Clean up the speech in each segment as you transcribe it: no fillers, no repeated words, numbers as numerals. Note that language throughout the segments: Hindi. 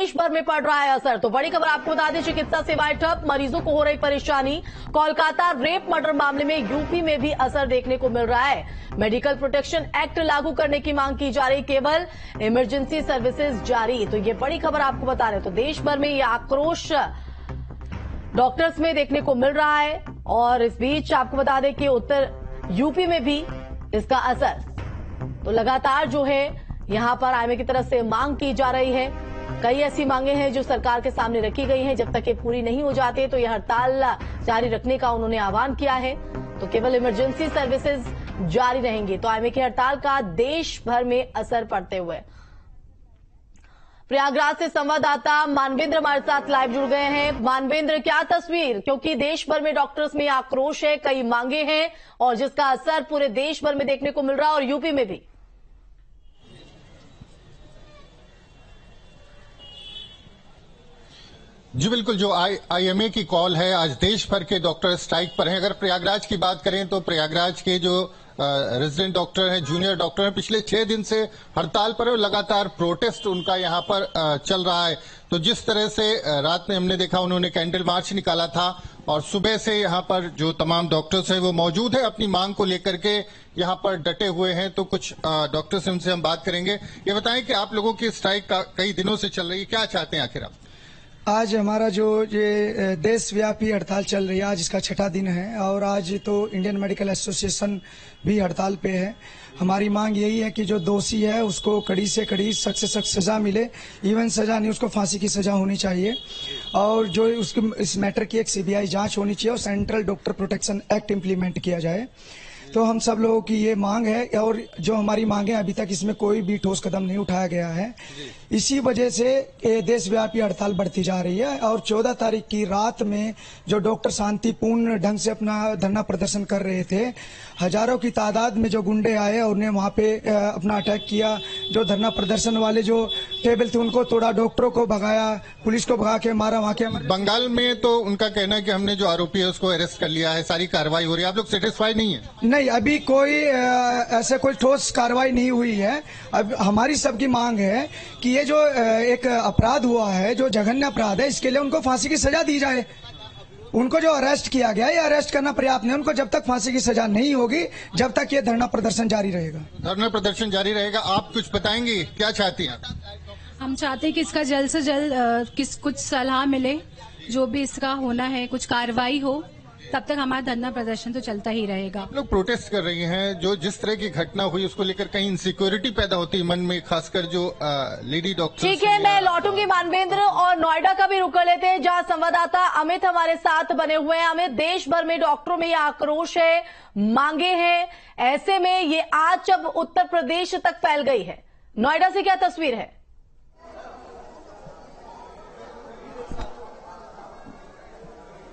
देश भर में पड़ रहा है असर। तो बड़ी खबर आपको बता दें, चिकित्सा सेवाएं ठप, मरीजों को हो रही परेशानी। कोलकाता रेप मर्डर मामले में यूपी में भी असर देखने को मिल रहा है। मेडिकल प्रोटेक्शन एक्ट लागू करने की मांग की जा रही, केवल इमरजेंसी सर्विसेज जारी। तो ये बड़ी खबर आपको बता रहे। तो देश भर में ये आक्रोश डॉक्टर्स में देखने को मिल रहा है और इस बीच आपको बता दें कि उत्तर यूपी में भी इसका असर। तो लगातार जो है यहां पर आईएमए की तरफ से मांग की जा रही है। कई ऐसी मांगे हैं जो सरकार के सामने रखी गई हैं। जब तक ये पूरी नहीं हो जाती तो यह हड़ताल जारी रखने का उन्होंने आह्वान किया है। तो केवल इमरजेंसी सर्विसेज जारी रहेंगी। तो आईएमए की हड़ताल का देश भर में असर पड़ते हुए प्रयागराज से संवाददाता मानवेंद्र हमारे साथ लाइव जुड़ गए हैं। मानवेंद्र, क्या तस्वीर, क्योंकि देश भर में डॉक्टर्स में आक्रोश है, कई मांगे हैं और जिसका असर पूरे देश भर में देखने को मिल रहा है और यूपी में भी। जी बिल्कुल, जो आईएमए की कॉल है, आज देश भर के डॉक्टर स्ट्राइक पर हैं। अगर प्रयागराज की बात करें तो प्रयागराज के जो रेजिडेंट डॉक्टर हैं, जूनियर डॉक्टर हैं, पिछले 6 दिन से हड़ताल पर है और लगातार प्रोटेस्ट उनका यहां पर चल रहा है। तो जिस तरह से रात में हमने देखा, उन्होंने कैंडल मार्च निकाला था और सुबह से यहां पर जो तमाम डॉक्टर्स हैं वो मौजूद है, अपनी मांग को लेकर के यहां पर डटे हुए हैं। तो कुछ डॉक्टर्स से उनसे हम बात करेंगे। ये बताएं कि आप लोगों की स्ट्राइक कई दिनों से चल रही है, क्या चाहते हैं आखिर आप? आज हमारा जो ये देशव्यापी हड़ताल चल रही है, आज इसका 6ठा दिन है और आज तो इंडियन मेडिकल एसोसिएशन भी हड़ताल पे है। हमारी मांग यही है कि जो दोषी है उसको कड़ी से कड़ी, सख्त से सख्त सजा मिले। इवन सजा नहीं, उसको फांसी की सजा होनी चाहिए और जो उसके इस मैटर की एक सीबीआई जांच होनी चाहिए और central doctor protection act implement किया जाए। तो हम सब लोगों की ये मांग है और जो हमारी मांगे अभी तक इसमें कोई भी ठोस कदम नहीं उठाया गया है। इसी वजह से देशव्यापी हड़ताल बढ़ती जा रही है और 14 तारीख की रात में जो डॉक्टर शांतिपूर्ण ढंग से अपना धरना प्रदर्शन कर रहे थे, हजारों की तादाद में जो गुंडे आए और उन्हें वहां पे अपना अटैक किया। जो धरना प्रदर्शन वाले जो टेबल थे उनको तोड़ा, डॉक्टरों को भगाया, पुलिस को भगा के मारा। वहां के बंगाल में तो उनका कहना है कि हमने जो आरोपी है उसको अरेस्ट कर लिया है, सारी कार्रवाई हो रही है। आप लोग सेटिस्फाई नहीं है? नहीं, अभी कोई ऐसे कोई ठोस कार्रवाई नहीं हुई है। अब हमारी सबकी मांग है कि ये जो एक अपराध हुआ है, जो जघन्य अपराध है, इसके लिए उनको फांसी की सजा दी जाए। उनको जो अरेस्ट किया गया है, ये अरेस्ट करना पर्याप्त नहीं। उनको जब तक फांसी की सजा नहीं होगी, जब तक ये धरना प्रदर्शन जारी रहेगा। धरना प्रदर्शन जारी रहेगा। आप कुछ बताएंगे, क्या चाहती हैं? हम चाहते हैं कि इसका जल्द से जल्द कुछ सलाह मिले, जो भी इसका होना है कुछ कार्रवाई हो, तब तक हमारा धरना प्रदर्शन तो चलता ही रहेगा। लोग प्रोटेस्ट कर रही हैं, जो जिस तरह की घटना हुई उसको लेकर कहीं इनसिक्योरिटी पैदा होती है मन में, खासकर जो लेडी डॉक्टर। ठीक है, मैं लौटूंगी मानवेंद्र और नोएडा का भी रुख कर लेते हैं, जहां संवाददाता अमित हमारे साथ बने हुए हैं। अमित, देश भर में डॉक्टरों में ये आक्रोश है, मांगे हैं, ऐसे में ये आज जब उत्तर प्रदेश तक फैल गई है, नोएडा से क्या तस्वीर है?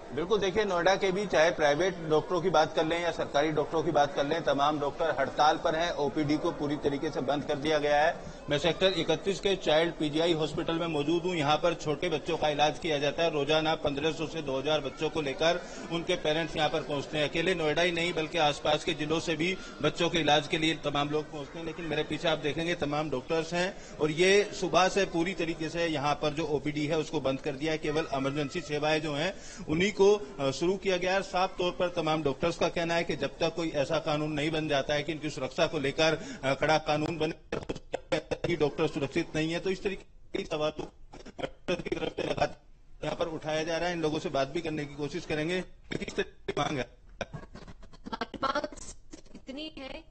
बिल्कुल, देखिए, नोएडा के भी चाहे प्राइवेट डॉक्टरों की बात कर लें या सरकारी डॉक्टरों की बात कर लें, तमाम डॉक्टर हड़ताल पर हैं। ओपीडी को पूरी तरीके से बंद कर दिया गया है। मैं सेक्टर 31 के चाइल्ड पीजीआई हॉस्पिटल में मौजूद हूं। यहां पर छोटे बच्चों का इलाज किया जाता है। रोजाना 1500 से 2000 बच्चों को लेकर उनके पेरेंट्स यहां पर पहुंचते हैं। अकेले नोएडा ही नहीं बल्कि आसपास के जिलों से भी बच्चों के इलाज के लिए तमाम लोग पहुंचते हैं। लेकिन मेरे पीछे आप देखेंगे तमाम डॉक्टर्स हैं और ये सुबह से पूरी तरीके से यहां पर जो ओपीडी है उसको बंद कर दिया है। केवल इमरजेंसी सेवाएं जो हैं उन्हीं को शुरू किया गया है। साफ तौर पर तमाम डॉक्टर्स का कहना है कि जब तक कोई ऐसा कानून नहीं बन जाता है कि इनकी सुरक्षा को लेकर कड़ा कानून बने, डॉक्टर सुरक्षित नहीं है। तो इस तरीके के सवालों की तरफ से लगातार यहाँ पर उठाया जा रहा है। इन लोगों से बात भी करने की कोशिश करेंगे। किस तरह की मांग है? हमारी मांग इतनी है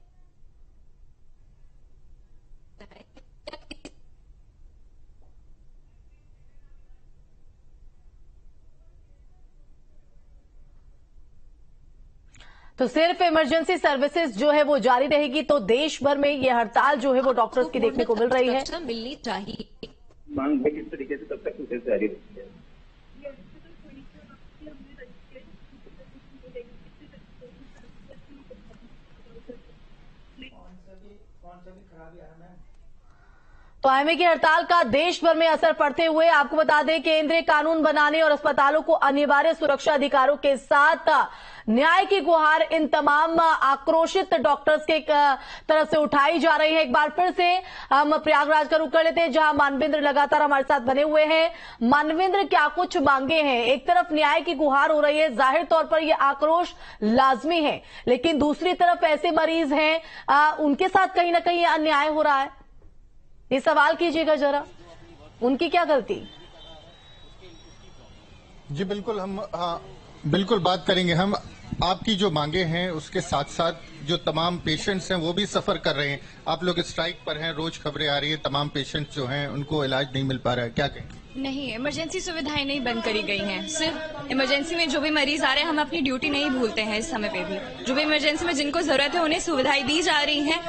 तो सिर्फ इमरजेंसी सर्विसेज जो है वो जारी रहेगी। तो देश भर में ये हड़ताल जो है वो डॉक्टर्स की देखने को मिल रही है। मिलनी चाहिए। मांग है किस तरीके से तब तक प्रोसेस जारी रहेगी। तो आईएमए की हड़ताल का देश भर में असर पड़ते हुए आपको बता दें केंद्रीय कानून बनाने और अस्पतालों को अनिवार्य सुरक्षा अधिकारों के साथ न्याय की गुहार इन तमाम आक्रोशित डॉक्टर्स के तरफ से उठाई जा रही है। एक बार फिर से हम प्रयागराज का रुख कर लेते हैं, जहां मानवेंद्र लगातार हमारे साथ बने हुए हैं। मानवेंद्र, क्या कुछ मांगे हैं? एक तरफ न्याय की गुहार हो रही है, जाहिर तौर पर यह आक्रोश लाजमी है, लेकिन दूसरी तरफ ऐसे मरीज हैं उनके साथ कहीं ना कहीं अन्याय हो रहा है। ये सवाल कीजिएगा जरा, उनकी क्या गलती? जी बिल्कुल, हम बिल्कुल बात करेंगे। हम आपकी जो मांगे हैं उसके साथ साथ जो तमाम पेशेंट्स हैं वो भी सफर कर रहे हैं। आप लोग स्ट्राइक पर हैं, रोज खबरें आ रही है, तमाम पेशेंट्स जो हैं उनको इलाज नहीं मिल पा रहा है, क्या कहें? नहीं, इमरजेंसी सुविधाएं नहीं बंद करी गई हैं। सिर्फ इमरजेंसी में जो भी मरीज आ रहे हैं, हम अपनी ड्यूटी नहीं भूलते हैं इस समय पे भी। जो भी इमरजेंसी में जिनको जरूरत है उन्हें सुविधाएं दी जा रही हैं।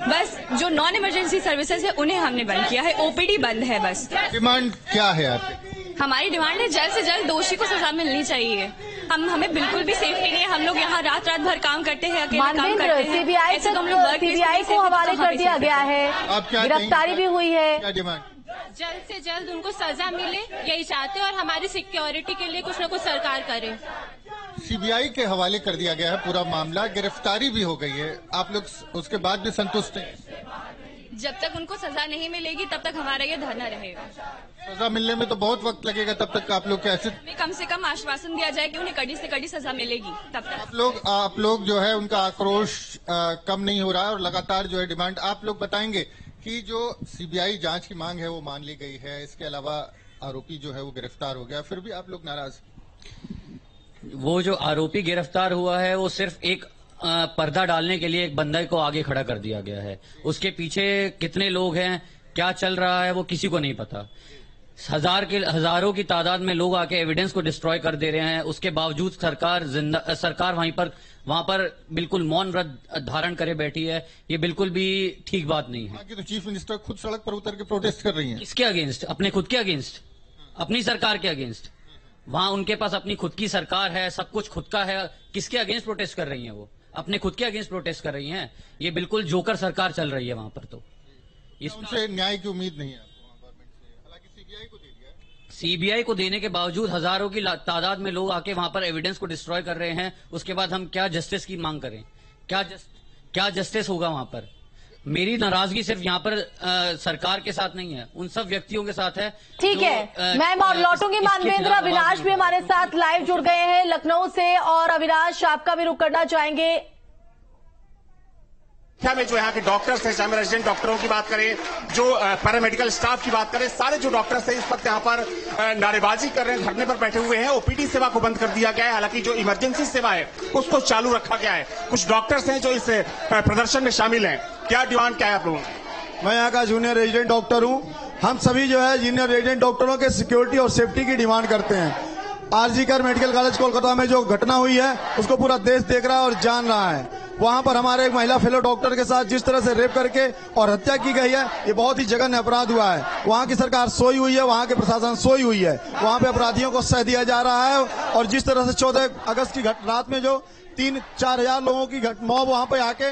बस जो नॉन इमरजेंसी सर्विसेज है उन्हें हमने बंद किया है, ओपीडी बंद है। बस डिमांड क्या है आपकी? हमारी डिमांड है जल्द से जल्द दोषी को सजा मिलनी चाहिए। हमें बिल्कुल भी सेफ्टी नहीं है। हम लोग यहाँ रात भर काम करते हैं, अकेले काम करते हैं। सीबीआई को हवाले कर दिया गया है, गिरफ्तारी भी हुई है। क्या डिमांड? जल्द से जल्द उनको सजा मिले, यही चाहते हैं, और हमारी सिक्योरिटी के लिए कुछ न कुछ सरकार करे। सीबीआई के हवाले कर दिया गया है पूरा मामला, गिरफ्तारी भी हो गई है, आप लोग उसके बाद भी संतुष्ट हैं? जब तक उनको सजा नहीं मिलेगी तब तक हमारा ये धरना रहेगा। सजा मिलने में तो बहुत वक्त लगेगा, तब तक आप लोग कैसे? कम से कम आश्वासन दिया जाए कि उन्हें कड़ी से कड़ी सजा मिलेगी, तब तक। आप लोग जो है उनका आक्रोश कम नहीं हो रहा है और लगातार जो है डिमांड। आप लोग बताएंगे कि जो सीबीआई जांच की मांग है वो मान ली गई है, इसके अलावा आरोपी जो है वो गिरफ्तार हो गया, फिर भी आप लोग नाराज? वो जो आरोपी गिरफ्तार हुआ है वो सिर्फ एक पर्दा डालने के लिए एक बंदे को आगे खड़ा कर दिया गया है। उसके पीछे कितने लोग हैं, क्या चल रहा है, वो किसी को नहीं पता। हजारों की तादाद में लोग आके एविडेंस को डिस्ट्रॉय कर दे रहे हैं, उसके बावजूद सरकार वहां पर बिल्कुल मौन व्रत धारण करे बैठी है। ये बिल्कुल भी ठीक बात नहीं है। तो चीफ मिनिस्टर खुद सड़क पर उतर के प्रोटेस्ट कर रही हैं। किसके अगेंस्ट? अपने खुद के अगेंस्ट, अपनी सरकार के अगेंस्ट। वहां उनके पास अपनी खुद की सरकार है, सब कुछ खुद का है। किसके अगेंस्ट प्रोटेस्ट कर रही हैं? वो अपने खुद के अगेंस्ट प्रोटेस्ट कर रही हैं। ये बिल्कुल जोकर सरकार चल रही है वहां पर। तो इससे न्याय की उम्मीद नहीं है सीबीआई को देने के बावजूद हजारों की तादाद में लोग आके वहां पर एविडेंस को डिस्ट्रॉय कर रहे हैं। उसके बाद हम क्या जस्टिस की मांग करें? क्या जस्टिस होगा वहां पर? मेरी नाराजगी सिर्फ यहाँ पर सरकार के साथ नहीं है, उन सब व्यक्तियों के साथ है। ठीक है, मैं लौटूंगी। मानवेंद्र, अविनाश भी हमारे साथ लाइव जुड़ गए हैं लखनऊ से, और अविनाश आपका भी रुख करना चाहेंगे। में जो यहाँ के डॉक्टर्स हैं, चाहे हम रेजिडेंट डॉक्टरों की बात करें, जो पैरामेडिकल स्टाफ की बात करें, सारे जो डॉक्टर्स हैं इस वक्त यहाँ पर नारेबाजी कर रहे हैं, धरने पर बैठे हुए हैं। ओपीडी सेवा को बंद कर दिया गया है, हालांकि जो इमरजेंसी सेवा है उसको चालू रखा गया है। कुछ डॉक्टर्स हैं जो इस प्रदर्शन में शामिल हैं। क्या डिमांड क्या है आप लोगों की? मैं यहाँ का जूनियर रेजिडेंट डॉक्टर हूँ। हम सभी जो है जूनियर रेजिडेंट डॉक्टरों के सिक्योरिटी और सेफ्टी की डिमांड करते हैं। आरजीकर मेडिकल कॉलेज कोलकाता में जो घटना हुई है उसको पूरा देश देख रहा है और जान रहा है। वहां पर हमारे एक महिला फेलो डॉक्टर के साथ जिस तरह से रेप करके और हत्या की गई है, ये बहुत ही जघन्य अपराध हुआ है। वहां की सरकार सोई हुई है, वहां के प्रशासन सोई हुई है। वहां पे अपराधियों को सह दिया जा रहा है। और जिस तरह से 14 अगस्त की रात में जो 3-4 हजार लोगों की मॉब वहां पे आके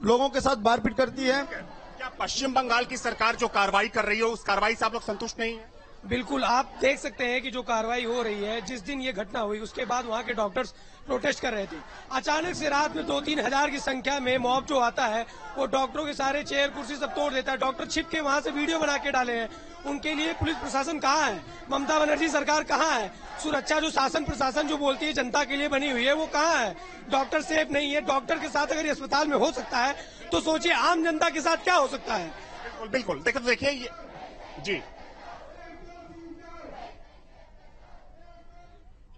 लोगों के साथ मारपीट करती है। क्या पश्चिम बंगाल की सरकार जो कार्रवाई कर रही है उस कार्रवाई से आप लोग संतुष्ट नहीं है? बिल्कुल, आप देख सकते हैं कि जो कार्रवाई हो रही है, जिस दिन ये घटना हुई उसके बाद वहाँ के डॉक्टर्स प्रोटेस्ट कर रहे थे। अचानक से रात में 2-3 हजार की संख्या में मॉब जो आता है वो डॉक्टरों के सारे चेयर कुर्सी सब तोड़ देता है। डॉक्टर छिप के वहाँ से वीडियो बना के डाले हैं। उनके लिए पुलिस प्रशासन कहाँ है? ममता बनर्जी सरकार कहाँ है? सुरक्षा जो शासन प्रशासन जो बोलती है जनता के लिए बनी हुई है वो कहाँ है? डॉक्टर सेफ नहीं है। डॉक्टर के साथ अगर ये अस्पताल में हो सकता है तो सोचिए आम जनता के साथ क्या हो सकता है। बिल्कुल, देखिए जी।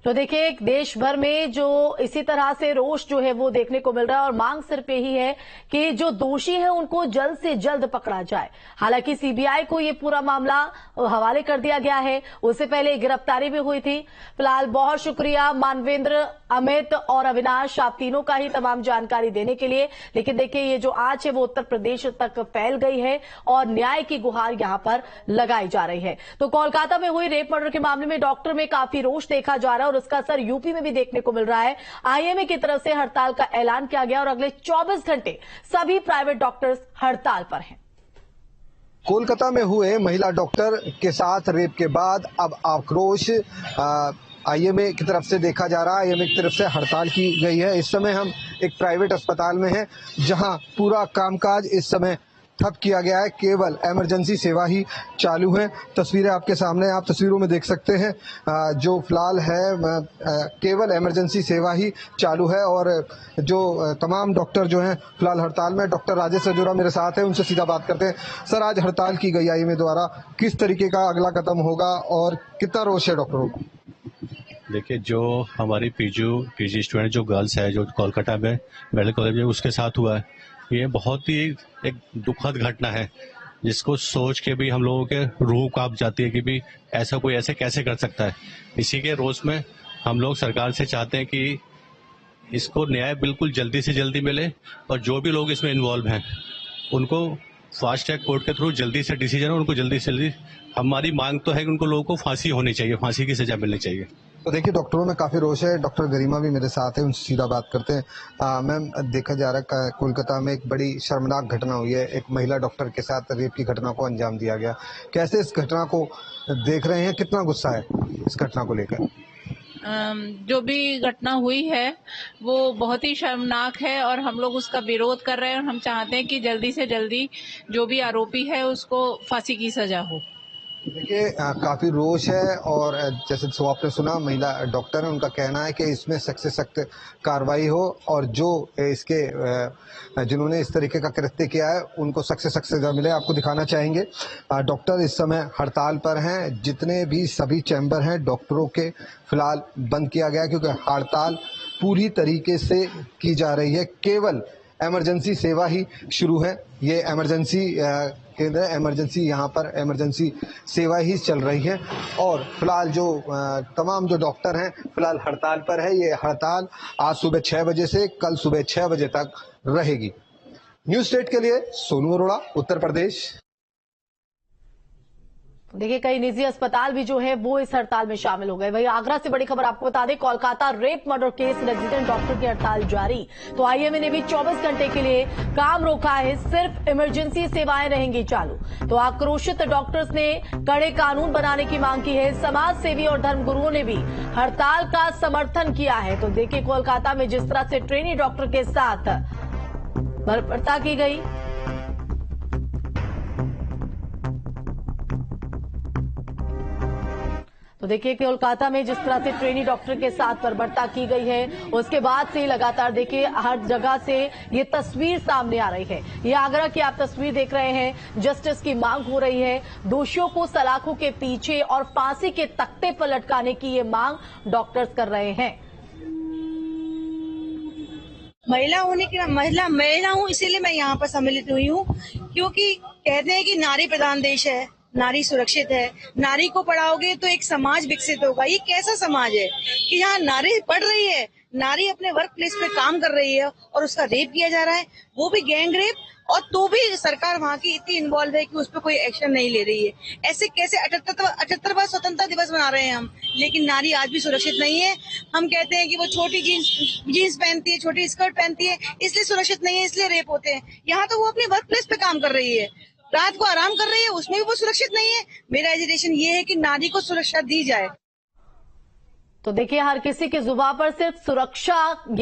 तो देखिए, देश भर में जो इसी तरह से रोष जो है वो देखने को मिल रहा है, और मांग सिर्फ यही है कि जो दोषी है उनको जल्द से जल्द पकड़ा जाए। हालांकि सीबीआई को ये पूरा मामला हवाले कर दिया गया है, उससे पहले गिरफ्तारी भी हुई थी। फिलहाल बहुत शुक्रिया मानवेंद्र, अमित और अविनाश, आप तीनों का ही तमाम जानकारी देने के लिए। लेकिन देखिए, ये जो आंच है वो उत्तर प्रदेश तक फैल गई है और न्याय की गुहार यहां पर लगाई जा रही है। तो कोलकाता में हुई रेप मर्डर के मामले में डॉक्टर में काफी रोष देखा जा रहा है और उसका असर यूपी में भी देखने को मिल रहा है। आईएमए की तरफ से हड़ताल का ऐलान किया गया और अगले 24 घंटे सभी प्राइवेट डॉक्टर्स हड़ताल पर हैं। कोलकाता में हुए महिला डॉक्टर के साथ रेप के बाद अब आक्रोश आईएमए की तरफ से देखा जा रहा है। आईएमए की तरफ से हड़ताल की गई है। इस समय हम एक प्राइवेट अस्पताल में हैं जहां पूरा कामकाज इस समय ठप किया गया है, केवल इमरजेंसी सेवा ही चालू है। तस्वीरें आपके सामने, आप तस्वीरों में देख सकते हैं जो फिलहाल है केवल इमरजेंसी सेवा ही चालू है और जो तमाम डॉक्टर जो हैं फिलहाल हड़ताल में। डॉक्टर राजेश सजोरा मेरे साथ है, उनसे सीधा बात करते हैं। सर, आज हड़ताल की गई आईएमए द्वारा, किस तरीके का अगला कदम होगा और कितना रोष है डॉक्टरों को? देखिए, जो हमारी पीजी स्टूडेंट जो गर्ल्स है जो कोलकाता में मेडिकल कॉलेज में उसके साथ हुआ है, ये बहुत ही एक दुखद घटना है जिसको सोच के भी हम लोगों के रूह कांप जाती है कि भी ऐसा कोई ऐसे कैसे कर सकता है। इसी के रोष में हम लोग सरकार से चाहते हैं कि इसको न्याय बिल्कुल जल्दी से जल्दी मिले और जो भी लोग इसमें इन्वॉल्व हैं उनको फास्ट ट्रैक कोर्ट के थ्रू जल्दी से डिसीजन, उनको जल्दी से जल्दी। हमारी मांग तो है कि उनको लोगों को फांसी होनी चाहिए, फांसी की सजा मिलनी चाहिए। तो देखिए, डॉक्टरों में काफी रोष है। डॉक्टर गरिमा भी मेरे साथ है, उनसे सीधा बात करते हैं। मैम, देखा जा रहा है कोलकाता में एक बड़ी शर्मनाक घटना हुई है, एक महिला डॉक्टर के साथ रेप की घटना को अंजाम दिया गया। कैसे इस घटना को देख रहे हैं, कितना गुस्सा है इस घटना को लेकर? जो भी घटना हुई है वो बहुत ही शर्मनाक है और हम लोग उसका विरोध कर रहे हैं और हम चाहते हैं कि जल्दी से जल्दी जो भी आरोपी है उसको फांसी की सजा हो। देखिए, काफी रोष है और जैसे सो आपने सुना, महिला डॉक्टर है, उनका कहना है कि इसमें सख्त से सख्त कार्रवाई हो और जो इसके जिन्होंने इस तरीके का कृत्य किया है उनको सख्त से सख्त सजा मिले। आपको दिखाना चाहेंगे, डॉक्टर इस समय हड़ताल पर हैं। जितने भी सभी चैम्बर हैं डॉक्टरों के फिलहाल बंद किया गया क्योंकि हड़ताल पूरी तरीके से की जा रही है। केवल इमरजेंसी सेवा ही शुरू है। ये इमरजेंसी केंद्र है, इमरजेंसी यहाँ पर इमरजेंसी सेवा ही चल रही है और फिलहाल जो तमाम जो डॉक्टर हैं फिलहाल हड़ताल पर है। ये हड़ताल आज सुबह 6 बजे से कल सुबह 6 बजे तक रहेगी। न्यूज़ स्टेट के लिए सोनू अरोड़ा, उत्तर प्रदेश। देखिए, कई निजी अस्पताल भी जो है वो इस हड़ताल में शामिल हो गए। वहीं आगरा से बड़ी खबर आपको बता दें, Kolkata rape murder case resident doctor की हड़ताल जारी। तो आईएमए ने भी 24 घंटे के लिए काम रोका है, सिर्फ इमरजेंसी सेवाएं रहेंगी चालू। तो आक्रोशित डॉक्टर्स ने कड़े कानून बनाने की मांग की है। समाज सेवी और धर्मगुरुओं ने भी हड़ताल का समर्थन किया है। तो देखिए, कोलकाता में जिस तरह से ट्रेनी डॉक्टर के साथ बर्बरता की गई। तो देखिए, कोलकाता में जिस तरह से ट्रेनी डॉक्टर के साथ बर्बरता की गई है, उसके बाद से लगातार देखिए हर जगह से ये तस्वीर सामने आ रही है। ये आगरा की आप तस्वीर देख रहे हैं। जस्टिस की मांग हो रही है। दोषियों को सलाखों के पीछे और फांसी के तख्ते पर लटकाने की ये मांग डॉक्टर्स कर रहे हैं। महिला होने की महिला हूँ, इसीलिए मैं यहाँ पर सम्मिलित हुई हूँ, क्योंकि कहते हैं कि नारी प्रधान देश है, नारी सुरक्षित है। नारी को पढ़ाओगे तो एक समाज विकसित होगा। ये कैसा समाज है कि यहाँ नारी पढ़ रही है, नारी अपने वर्क प्लेस पे काम कर रही है और उसका रेप किया जा रहा है, वो भी गैंग रेप, और तो भी सरकार वहाँ की इतनी इन्वॉल्व है कि उस पर कोई एक्शन नहीं ले रही है। ऐसे कैसे 78वां स्वतंत्रता दिवस मना रहे हैं हम, लेकिन नारी आज भी सुरक्षित नहीं है। हम कहते हैं कि वो छोटी जीन्स पहनती है, छोटी स्कर्ट पहनती है, इसलिए सुरक्षित नहीं है, इसलिए रेप होते हैं। यहाँ तो वो अपने वर्क प्लेस पे काम कर रही है, रात को आराम कर रही है, उसमें भी वो सुरक्षित नहीं है। मेरा एजुकेशन ये है कि नारी को सुरक्षा दी जाए। तो देखिए, हर किसी की जुबान पर सिर्फ सुरक्षा ये